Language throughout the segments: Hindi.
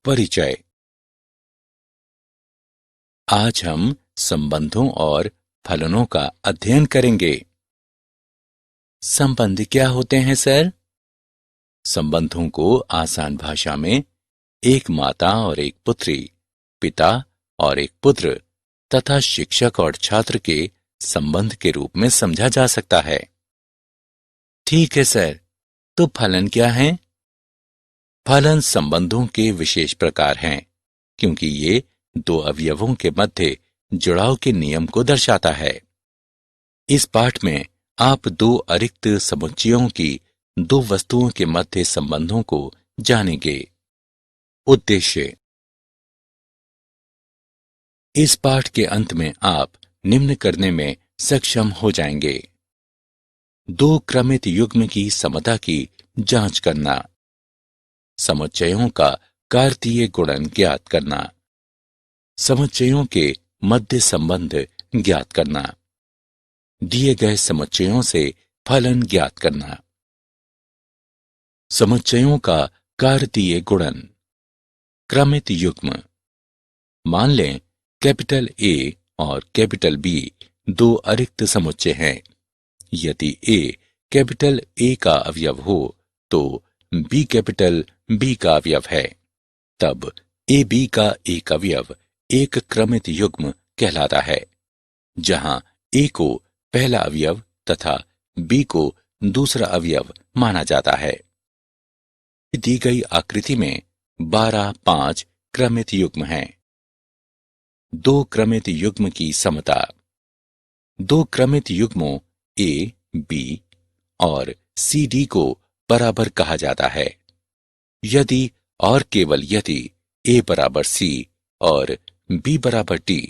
परिचय। आज हम संबंधों और फलनों का अध्ययन करेंगे। संबंध क्या होते हैं सर? संबंधों को आसान भाषा में एक माता और एक पुत्री, पिता और एक पुत्र तथा शिक्षक और छात्र के संबंध के रूप में समझा जा सकता है। ठीक है सर, तो फलन क्या हैं? फलन संबंधों के विशेष प्रकार हैं, क्योंकि ये दो अवयवों के मध्य जुड़ाव के नियम को दर्शाता है। इस पाठ में आप दो अरिक्त समुच्चयों की दो वस्तुओं के मध्य संबंधों को जानेंगे। उद्देश्य। इस पाठ के अंत में आप निम्न करने में सक्षम हो जाएंगे। दो क्रमित युग्म की समता की जांच करना, समुच्चयों का कार्तीय गुणन ज्ञात करना, समुच्चयों के मध्य संबंध ज्ञात करना, दिए गए समुच्चयों से फलन ज्ञात करना। समुच्चयों का कार्तीय गुणन। क्रमित युग्म। मान लें कैपिटल ए और कैपिटल बी दो अरिक्त समुच्चय हैं। यदि ए कैपिटल ए का अवयव हो तो बी कैपिटल बी का अवयव है। तब ए बी का एक अवयव एक क्रमित युग्म कहलाता है, जहां ए को पहला अवयव तथा बी को दूसरा अवयव माना जाता है। दी गई आकृति में 12-5 क्रमित युग्म हैं। दो क्रमित युग्म की समता। दो क्रमित युग्मों ए, बी और सी डी को बराबर कहा जाता है यदि और केवल यदि ए बराबर सी और बी बराबर डी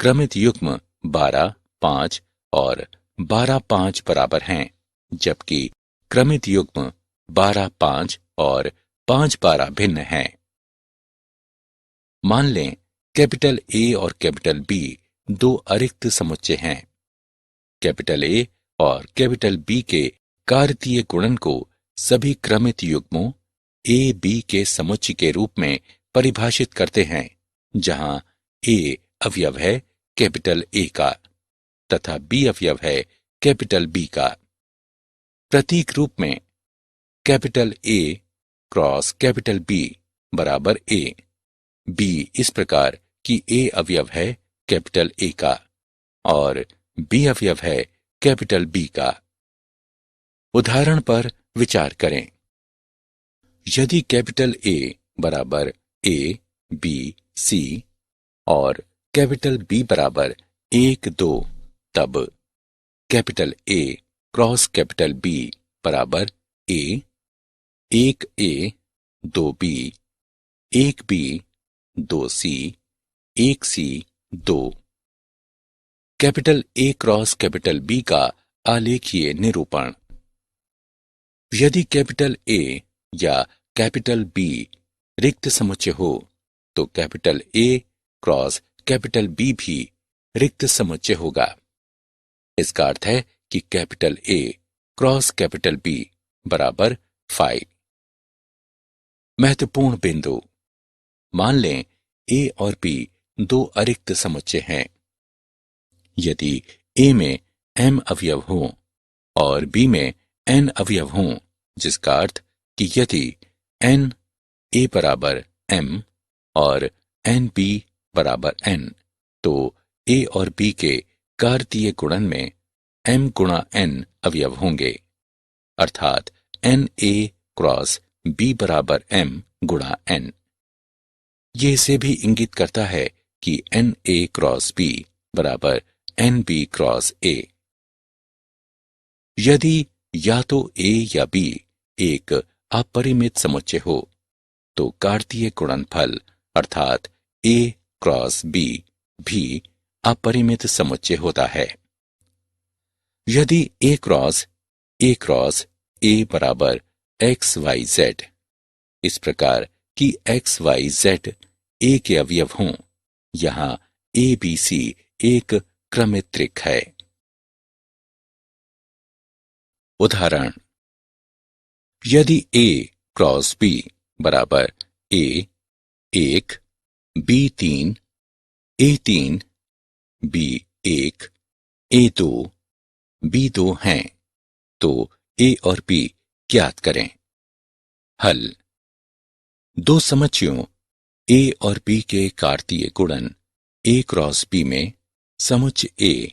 क्रमित युग्म 12-5 और 12-5 बराबर हैं, जबकि क्रमित युग्म 12-5 और 5-12 भिन्न हैं। मान लें कैपिटल ए और कैपिटल बी दो अरिक्त समुच्चय हैं। कैपिटल ए और कैपिटल बी के कार्तीय गुणन को सभी क्रमित युग्मों ए बी के समुच्चय के रूप में परिभाषित करते हैं, जहां ए अवयव है कैपिटल ए का तथा बी अवयव है कैपिटल बी का। प्रतीक रूप में capital A cross capital B बराबर ए, बी इस प्रकार कि ए अवयव है कैपिटल ए का और बी अवयव है कैपिटल बी का। उदाहरण पर विचार करें। यदि कैपिटल ए बराबर ए, बी, सी और कैपिटल बी बराबर 1-2, तब capital A cross capital B बराबर ए, 1A, 2B, 1B, 2C, 1C, 2। Capital A cross capital B का आलेखीय निरूपण। यदि कैपिटल ए या कैपिटल बी रिक्त समुच्चय हो तो capital A cross capital B भी रिक्त समुच्चय होगा। इसका अर्थ है कि capital A cross capital B बराबर 5। महत्वपूर्ण बिंदु। मान लें ए और बी दो अरिक्त समुच्चय हैं। यदि ए में m अवयव हों और बी में n अवयव हों, जिसका अर्थ कि यदि n a बराबर m और n b बराबर n, तो a और b के कार्तीय गुणन में m गुणा n अवयव होंगे, अर्थात n a क्रॉस b बराबर m गुणा n। ये इसे भी इंगित करता है कि n a क्रॉस b बराबर n b क्रॉस a। यदि या तो a या b एक अपरिमित समुच्चय हो तो कार्तीय गुणनफल अर्थात a क्रॉस b भी अपरिमित समुच्चय होता है। यदि a क्रॉस a बराबर x y z, इस प्रकार कि x y z a के अवयव हों, यहां a b c एक क्रमित त्रिक है। उदाहरण। यदि a क्रॉस b बराबर a, 1, B3, A3, B1, A2, B2 हैं, तो A और B ज्ञात करें। हल। दो समुच्चयों A और B के कार्तीय गुणन A क्रॉस B में समुच्चय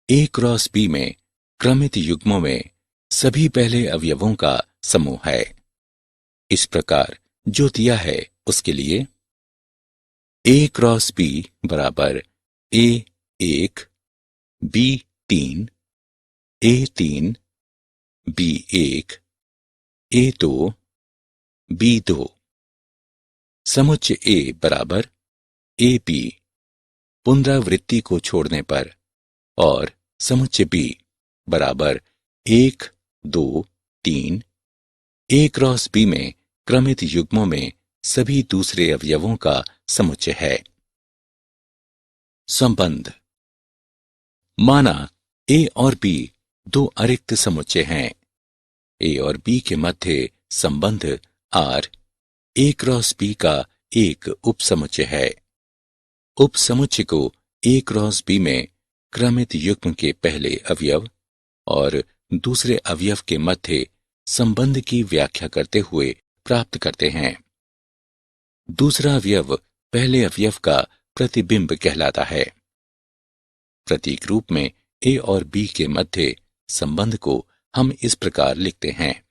A क्रॉस B में क्रमित युग्मों में सभी पहले अवयवों का समूह है। इस प्रकार जो दिया है उसके लिए A क्रॉस B बराबर A1, B3, A3, B1, A2, B2। समुच्चय A बराबर AB पुनरावृत्ति को छोड़ने पर और समुच्चय B बराबर 1, 2, 3 A क्रॉस B में क्रमित युग्मों में सभी दूसरे अवयवों का समुच्चय है। संबंध। माना A और B दो अरिक्त समुच्चय हैं। A और B के मध्य संबंध R A क्रॉस B का एक उपसमुच्चय है। उपसमुच्चय को A क्रॉस B में क्रमित युग्म के पहले अवयव और दूसरे अवयव के मध्य संबंध की व्याख्या करते हुए प्राप्त करते हैं। दूसरा अवयव पहले अवयव का प्रतिबिंब कहलाता है। प्रतीक रूप में A और B के मध्य संबंध को हम इस प्रकार लिखते हैं।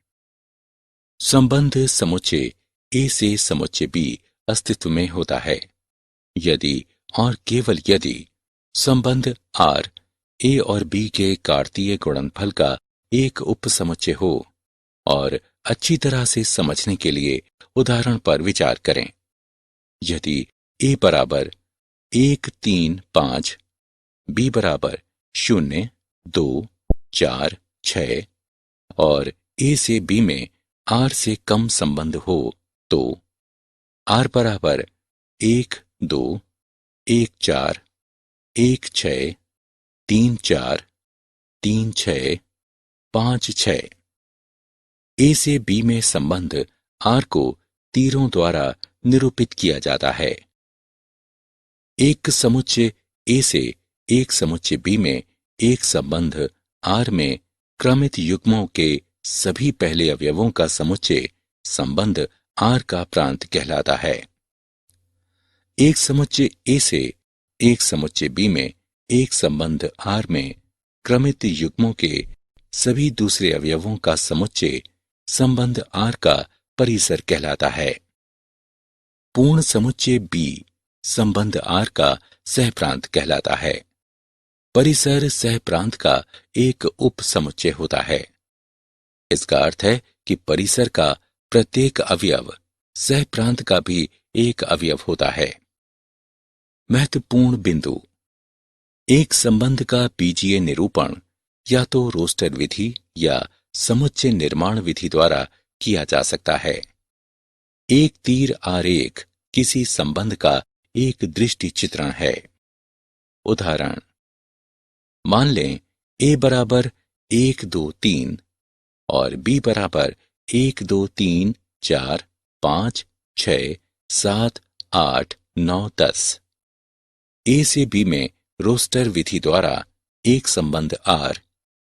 संबंध समुच्चय A से समुच्चय B अस्तित्व में होता है यदि और केवल यदि संबंध R A और B के कार्तीय गुणनफल का एक उपसमुच्चय हो। और अच्छी तरह से समझने के लिए उदाहरण पर विचार करें। यदि A बराबर 1, 3, 5, B बराबर 0, 2, 4, 6 और A से B में R से कम संबंध हो तो R बराबर 1, 2, 1, 4, 1, 6, 3, 4, 3, 6, 5, 6। A से B में संबंध R को तीरों द्वारा निरूपित किया जाता है। एक समुच्चय A से एक समुच्चय B में एक संबंध R में क्रमित युग्मों के सभी पहले अवयवों का समुच्चय संबंध R का प्रांत कहलाता है। एक समुच्चय A से एक समुच्चय B में एक संबंध R में क्रमित युग्मों के सभी दूसरे अवयवों का समुच्चय संबंध R का परिसर कहलाता है। पूर्ण समुच्चय B संबंध R का सहप्रांत कहलाता है। परिसर सहप्रांत का एक उप समुच्चय होता है। इसका अर्थ है कि परिसर का प्रत्येक अवयव सहप्रांत का भी एक अवयव होता है। महत्वपूर्ण बिंदु। एक संबंध का बीजीय निरूपण या तो रोस्टर विधि या समुच्चय निर्माण विधि द्वारा किया जा सकता है। एक तीर आरेख किसी संबंध का एक दृष्टि चित्रण है। उदाहरण। मान लें A बराबर 1, 2, 3 और B बराबर 1, 2, 3, 4, 5, 6, 7, 8, 9, 10। A से B में रोस्टर विधि द्वारा एक संबंध R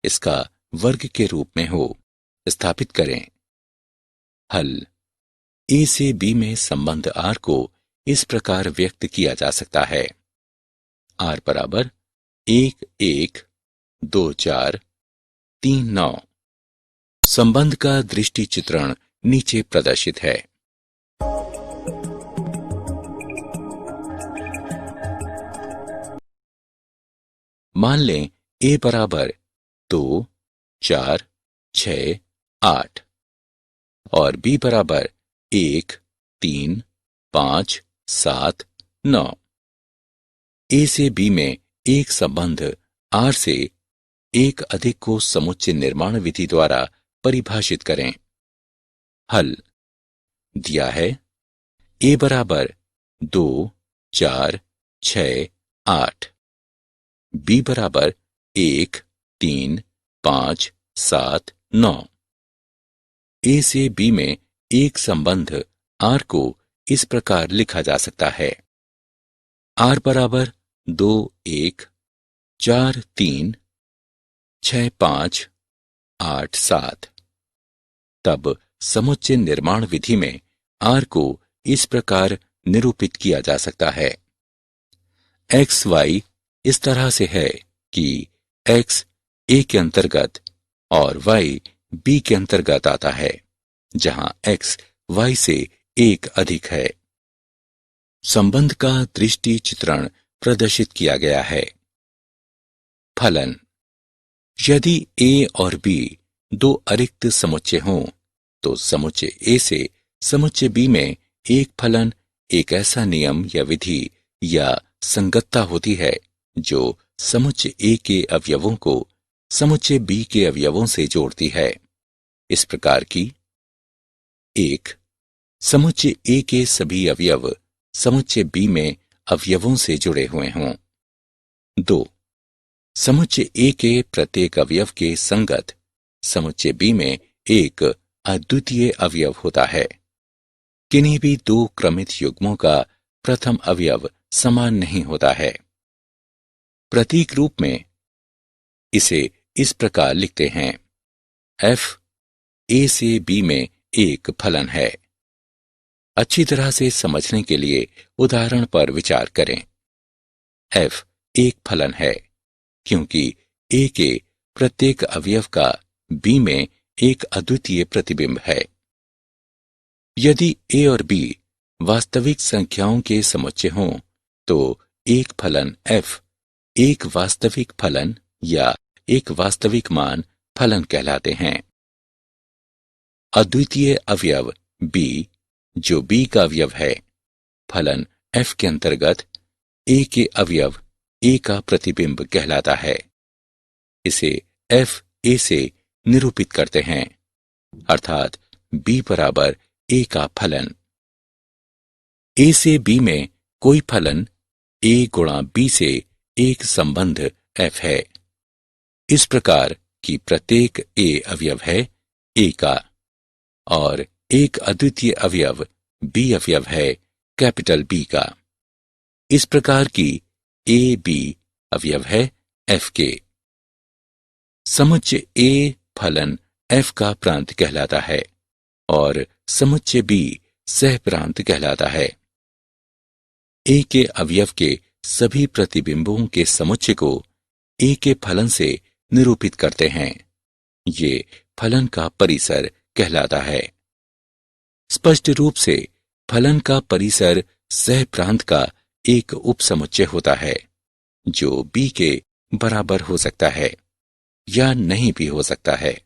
इसका वर्ग के रूप में हो स्थापित करें। हल। A से B में संबंध R को इस प्रकार व्यक्त किया जा सकता है। R बराबर 1, 1, 2, 4, 3, 9। संबंध का दृष्टि चित्रण नीचे प्रदर्शित है। मान लें A बराबर 2, 4, 6, 8 और B बराबर 1, 3, 5, 7, 9। A से B में एक संबंध R से एक अधिक को समुच्चय निर्माण विधि द्वारा परिभाषित करें। हल। दिया है A बराबर 2, 4, 6, 8, B बराबर 1, 3, 5, 7, 9। A से B में एक संबंध R को इस प्रकार लिखा जा सकता है। r बराबर 2 1 4 3 6 5 8 7। तब समुच्चय निर्माण विधि में r को इस प्रकार निरूपित किया जा सकता है। एक्स वाई इस तरह से है कि x a के अंतर्गत और y b के अंतर्गत आता है, जहां x y से एक अधिक है। संबंध का दृष्टि चित्रण प्रदर्शित किया गया है। फलन। यदि a और b दो अरिक्त समुच्चय हों, तो समुच्चय a से समुच्चय b में एक फलन एक ऐसा नियम या विधि या संगतता होती है जो समुच्चय a के अवयवों को समुच्चय b के अवयवों से जोड़ती है। इस प्रकार की 1. समुच्चय A के सभी अवयव समुच्चय B में अवयवों से जुड़े हुए हों। 2. समुच्चय A के प्रत्येक अवयव के संगत समुच्चय B में एक अद्वितीय अवयव होता है। किन्हीं भी दो क्रमित युग्मों का प्रथम अवयव समान नहीं होता है। प्रतीक रूप में इसे इस प्रकार लिखते हैं। f a से b में एक फलन है। अच्छी तरह से समझने के लिए उदाहरण पर विचार करें। f एक फलन है क्योंकि a के प्रत्येक अवयव का b में एक अद्वितीय प्रतिबिंब है। यदि a और b वास्तविक संख्याओं के समुच्चय हों, तो एक फलन f एक वास्तविक फलन या एक वास्तविक मान फलन कहलाते हैं। अद्वितीय अवयव b जो b का अवयव है, फलन f के अंतर्गत a के अवयव a का प्रतिबिंब कहलाता है। इसे f a से निरूपित करते हैं, अर्थात b बराबर a का फलन। a से b में कोई फलन a गुणा b से एक संबंध f है। इस प्रकार कि प्रत्येक a अवयव है a का और एक अद्वितीय अवयव b अवयव है कैपिटल B का। इस प्रकार की a b अवयव है f के। समुच्चय A फलन f का प्रांत कहलाता है और समुच्चय B सह प्रांत कहलाता है। A के अवयव के सभी प्रतिबिंबों के समुच्चय को A के फलन से निरूपित करते हैं। ये फलन का परिसर कहलाता है। स्पष्ट रूप से फलन का परिसर सह प्रांत का एक उपसमुच्चय होता है जो B के बराबर हो सकता है या नहीं भी हो सकता है।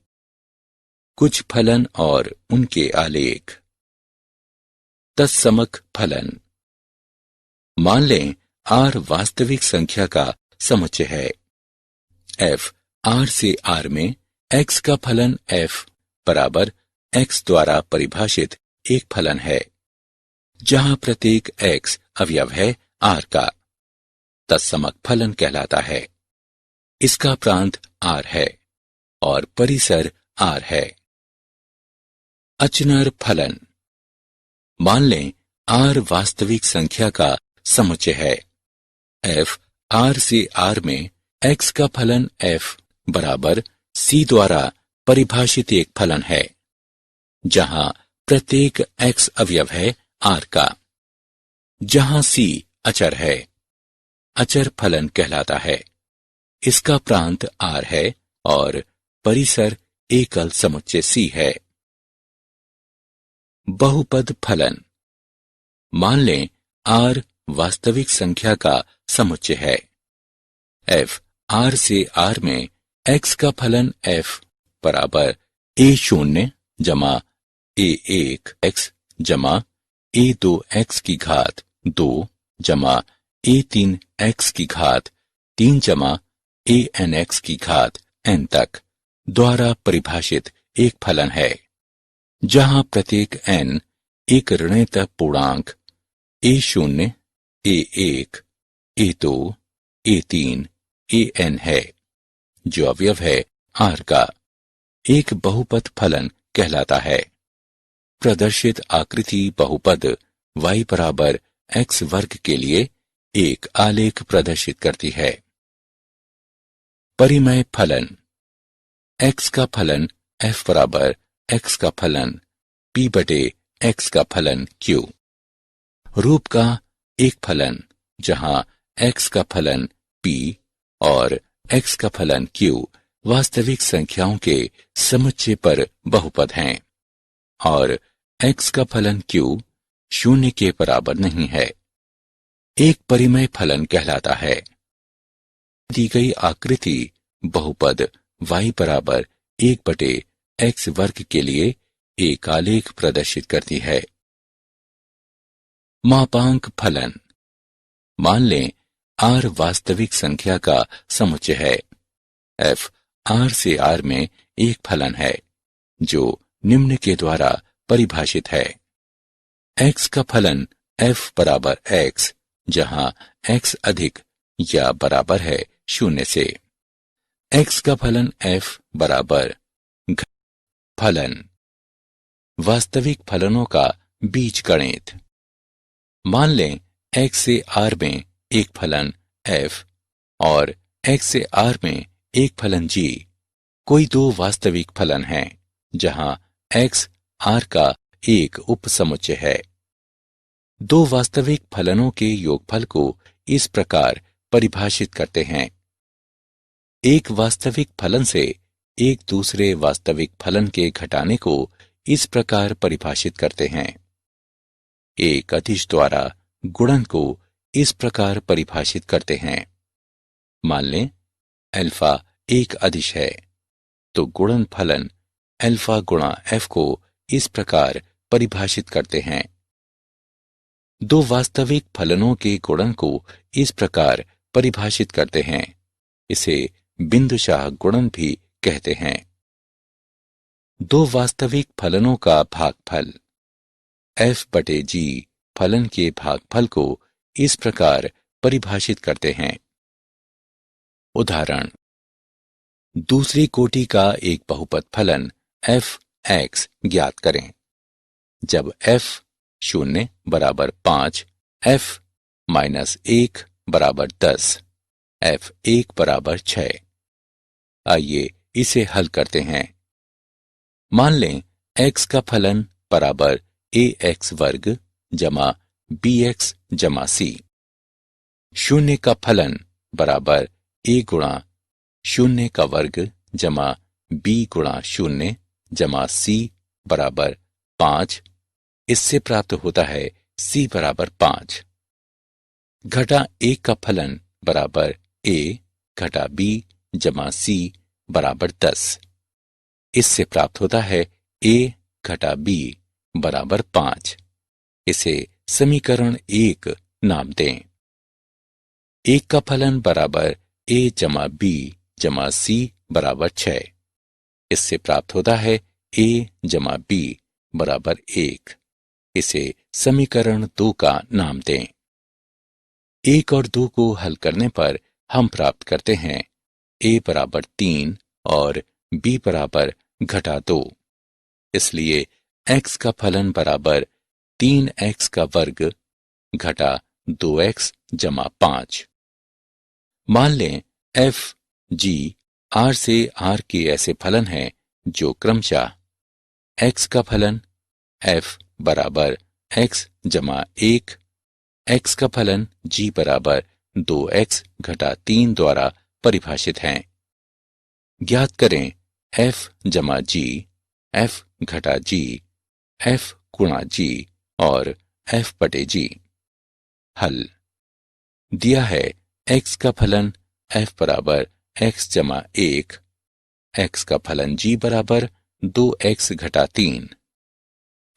कुछ फलन और उनके आलेख। तत्समक फलन। मान लें R वास्तविक संख्या का समुच्चय है। f R से R में x का फलन f बराबर x द्वारा परिभाषित एक फलन है, जहां प्रत्येक x अवयव है R का। तत्समक फलन कहलाता है। इसका प्रांत R है और परिसर R है। अचनर फलन। मान लें R वास्तविक संख्या का समुच्चय है। f R से R में x का फलन f बराबर c द्वारा परिभाषित एक फलन है, जहां प्रत्येक x अवयव है R का। जहां c अचर है, अचर फलन कहलाता है। इसका प्रांत R है और परिसर एकल समुच्चय C है। बहुपद फलन। मान लें R वास्तविक संख्या का समुच्चय है। f R से R में x का फलन f बराबर a0 जमा a1x जमा a2x की घात 2 जमा a3x की घात 3 जमा anx की घात n तक द्वारा परिभाषित एक फलन है, जहां प्रत्येक n एक ऋणात्मक पूर्णांक a0, a1, a2, a3, an है, जो अवयव है R का। एक बहुपद फलन कहलाता है। प्रदर्शित आकृति बहुपद y बराबर x वर्ग के लिए एक आलेख प्रदर्शित करती है। परिमेय फलन। x का फलन f बराबर x का फलन p बटे x का फलन q। रूप का एक फलन जहां x का फलन p और x का फलन q वास्तविक संख्याओं के समुच्चय पर बहुपद हैं और x का फलन q शून्य के बराबर नहीं है। एक परिमेय फलन कहलाता है। दी गई आकृति बहुपद y बराबर 1 बटे x वर्ग के लिए एक आलेख प्रदर्शित करती है। मापांक फलन। मान लें r वास्तविक संख्या का समुच्चय है। f r से r में एक फलन है जो निम्न के द्वारा परिभाषित है। x का फलन f बराबर x जहां x अधिक या बराबर है 0 से। x का फलन f बराबर फलन। वास्तविक फलनों का बीजगणित। मान लें x से r में एक फलन f और x से r में एक फलन g कोई दो वास्तविक फलन हैं जहां x r का एक उपसमुच्चय है। दो वास्तविक फलनों के योगफल को इस प्रकार परिभाषित करते हैं। एक वास्तविक फलन से एक दूसरे वास्तविक फलन के घटाने को इस प्रकार परिभाषित करते हैं। एक अदिश द्वारा गुणन को इस प्रकार परिभाषित करते हैं। मान लें अल्फा एक अदिश है तो गुणन फलन अल्फा गुणा f को इस प्रकार परिभाषित करते हैं। दो वास्तविक फलनों के गुणन को इस प्रकार परिभाषित करते हैं। इसे बिंदुशाह गुणन भी कहते हैं। दो वास्तविक फलनों का भागफल। f बटे g फलन के भागफल को इस प्रकार परिभाषित करते हैं। उदाहरण। दूसरी कोटि का एक बहुपद फलन f x ज्ञात करें। जब f 0 बराबर 5, f माइनस 1 बराबर 10, f 1 बराबर 6। आइए इसे हल करते हैं। मान लें x का फलन बराबर ax वर्ग जमा bx जमा c। शून्य का फलन बराबर a गुणा 0 का वर्ग जमा b गुणा 0 जमा c बराबर 5। इससे प्राप्त होता है c बराबर 5। घटा 1 का फलन बराबर a घटा b जमा c बराबर 10। इससे प्राप्त होता है a घटा b बराबर 5। इसे समीकरण 1 नाम दें। 1 का फलन बराबर a जमा b जमा c बराबर 6। इससे प्राप्त होता है a जमा b बराबर 1। इसे समीकरण 2 का नाम दें। 1 और 2 को हल करने पर हम प्राप्त करते हैं a बराबर 3 और b बराबर घटा 2। इसलिए x का फलन बराबर 3x का वर्ग घटा 2x जमा 5। मान लें f g r से r के ऐसे फलन हैं जो क्रमशः x का फलन f बराबर x जमा 1, x का फलन g बराबर 2x घटा 3 द्वारा परिभाषित हैं। ज्ञात करें f जमा g, f घटा g, f गुणा g और f बटे g। हल। दिया है x का फलन f बराबर x जमा 1, x का फलन g बराबर 2x घटा 3।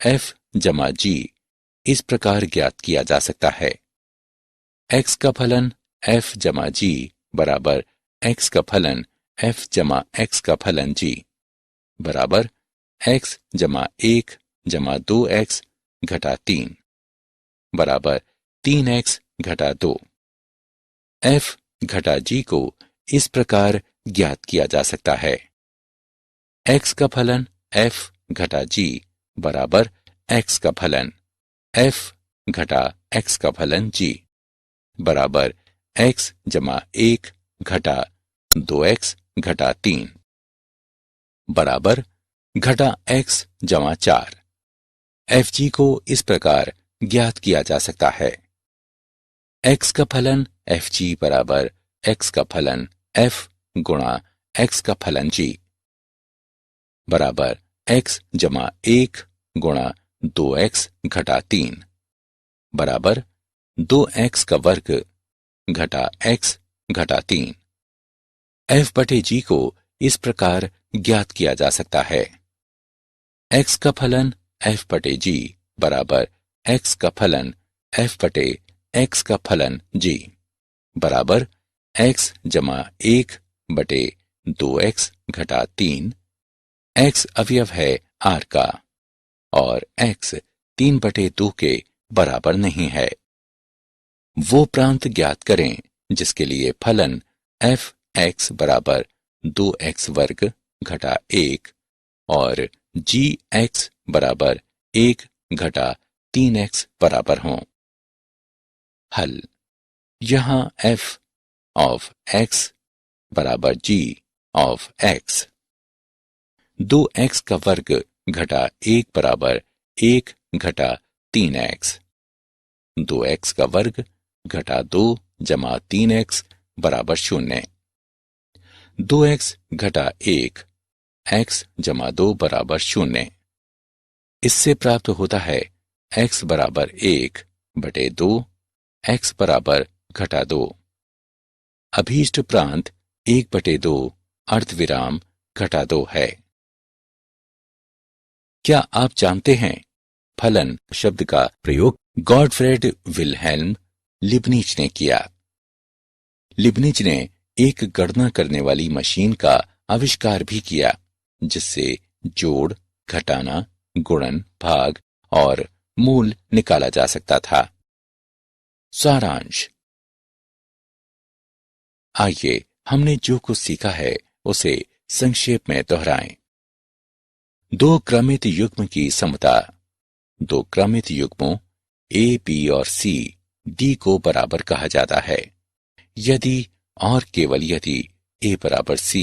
f जमा g इस प्रकार ज्ञात किया जा सकता है। x का फलन f जमा g बराबर x का फलन f जमा x का फलन g बराबर x जमा 1 जमा 2x घटा 3 बराबर 3x घटा 2। f घटा g को इस प्रकार ज्ञात किया जा सकता है। x का फलन f घटा g बराबर x का फलन f घटा x का फलन g बराबर x जमा 1 घटा 2x घटा 3 बराबर घटा x जमा 4। fg को इस प्रकार ज्ञात किया जा सकता है। x का फलन fg बराबर x का फलन f गुणा x का फलन g बराबर x जमा 1 गुणा 2x घटा 3 बराबर 2x का वर्ग घटा x घटा 3। f बटे g को इस प्रकार ज्ञात किया जा सकता है। x का फलन f बटे g बराबर x का फलन f बटे x का फलन g बराबर x जमा 1 बटे 2x घटा 3। x अवयव है r का और x 3 बटे 2 के बराबर नहीं है। वो प्रांत ज्ञात करें जिसके लिए फलन f x बराबर 2x वर्ग घटा 1 और g x बराबर 1 घटा 3x बराबर हों। हल। यहां f of x बराबर g of x 2x का वर्ग घटा 1 बराबर 1 घटा 3x 2x का वर्ग घटा 2 जमा 3x बराबर 0 2x घटा 1 x जमा 2 बराबर 0। इससे प्राप्त होता है x बराबर 1 बटे 2 x बराबर घटा 2। अभीष्ट प्रांत 1 बटे 2 अर्धविराम घटा 2 है। क्या आप जानते हैं फलन शब्द का प्रयोग गॉटफ्रेड विल्हेल्म लिबनिज ने किया। लिबनिज ने एक गणना करने वाली मशीन का आविष्कार भी किया जिससे जोड़, घटाना, गुणन, भाग और मूल निकाला जा सकता था। सारांश। आइए हमने जो कुछ सीखा है उसे संक्षेप में दोहराएं। दो क्रमित युग्म की समता। दो क्रमित युग्मों a, b और c d को बराबर कहा जाता है यदि और केवल यदि a बराबर c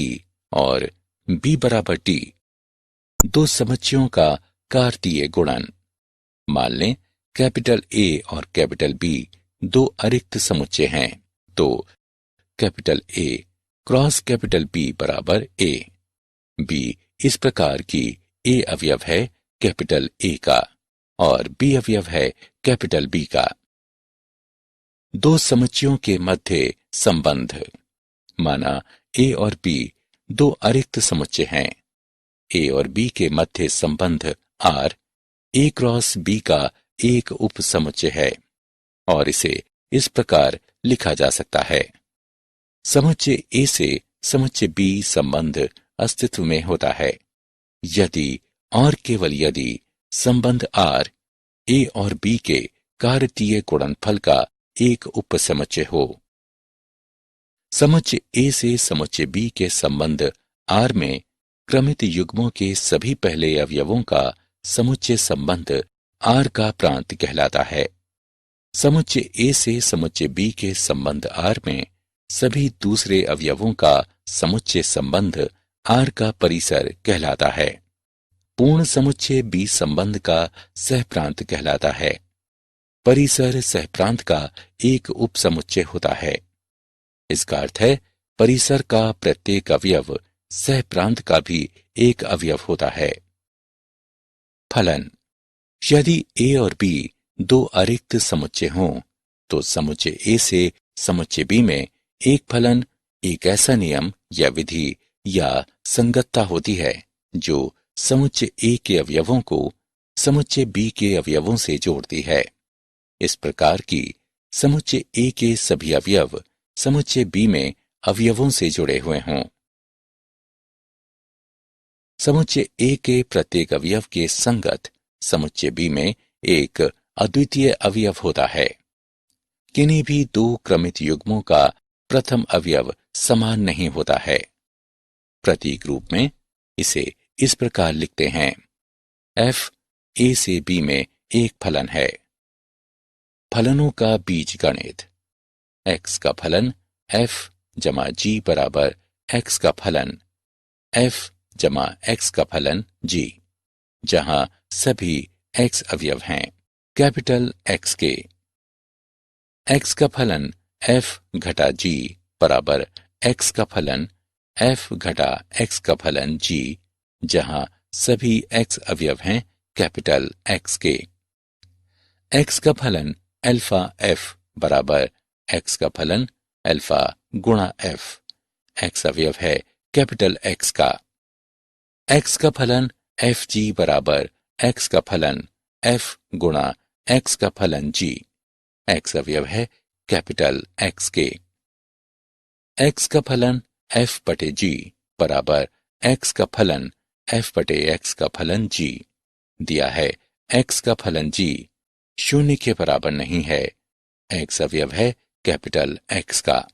और b बराबर d दो समुच्चयों का कार्तीय गुणन। मान लें कैपिटल A और कैपिटल B दो अरिक्त समुच्चय हैं तो capital A cross capital B बराबर A। B इस प्रकार की A अवयव है कैपिटल A का और B अवयव है कैपिटल B का। दो समुच्चयों के मध्य संबंध। माना A और B दो अरिक्त समुच्चय हैं। A और B के मध्य संबंध R A क्रॉस B का एक उप समुच्चय है और इसे इस प्रकार लिखा जा सकता है। समुच्चय A से समुच्चय B संबंध अस्तित्व में होता है यदि और केवल यदि संबंध R A और B के कार्तीय गुणनफल का एक उपसमुच्चय हो। समुच्चय A से समुच्चय B के संबंध R में क्रमित युग्मों के सभी पहले अवयवों का समुच्चय संबंध R का प्रांत कहलाता है। समुच्चय A से समुच्चय B के संबंध R में सभी दूसरे अवयवों का समुच्चय संबंध R का परिसर कहलाता है। पूर्ण समुच्चय B संबंध का सहप्रांत कहलाता है। परिसर सहप्रांत का एक उपसमुच्चय होता है। इसका अर्थ है परिसर का प्रत्येक अवयव सहप्रांत का भी एक अवयव होता है। फलन। यदि A और B दो अरिक्त समुच्चय हों तो समुच्चय A से समुच्चय B में एक फलन एक ऐसा नियम या विधि या संगतता होती है जो समुच्चय A के अवयवों को समुच्चय B के अवयवों से जोड़ती है। इस प्रकार की समुच्चय A के सभी अवयव समुच्चय B में अवयवों से जुड़े हुए हों। समुच्चय A के प्रत्येक अवयव के संगत समुच्चय B में एक अद्वितीय अवयव होता है। किन्हीं भी दो क्रमित युग्मों का प्रथम अवयव समान नहीं होता है। प्रतीक रूप में इसे इस प्रकार लिखते हैं। f A से B में एक फलन है। फलनों का बीजगणित। x का फलन f जमा g बराबर x का फलन f जमा x का फलन g, जहां सभी x अवयव हैं कैपिटल X के। x का फलन f घटा g बराबर x का फलन f घटा x का फलन g, जहां सभी x अवयव हैं कैपिटल X के। x का फलन अल्फा f बराबर x का फलन अल्फा गुणा f, x अवयव है कैपिटल X का। x का फलन एफ जी बराबर x का फलन f गुणा x का फलन g, x अवयव है कैपिटल X के। x का फलन f बटे g बराबर x का फलन f बटे x का फलन g, दिया है x का फलन g 0 के बराबर नहीं है, x अवयव है कैपिटल X का।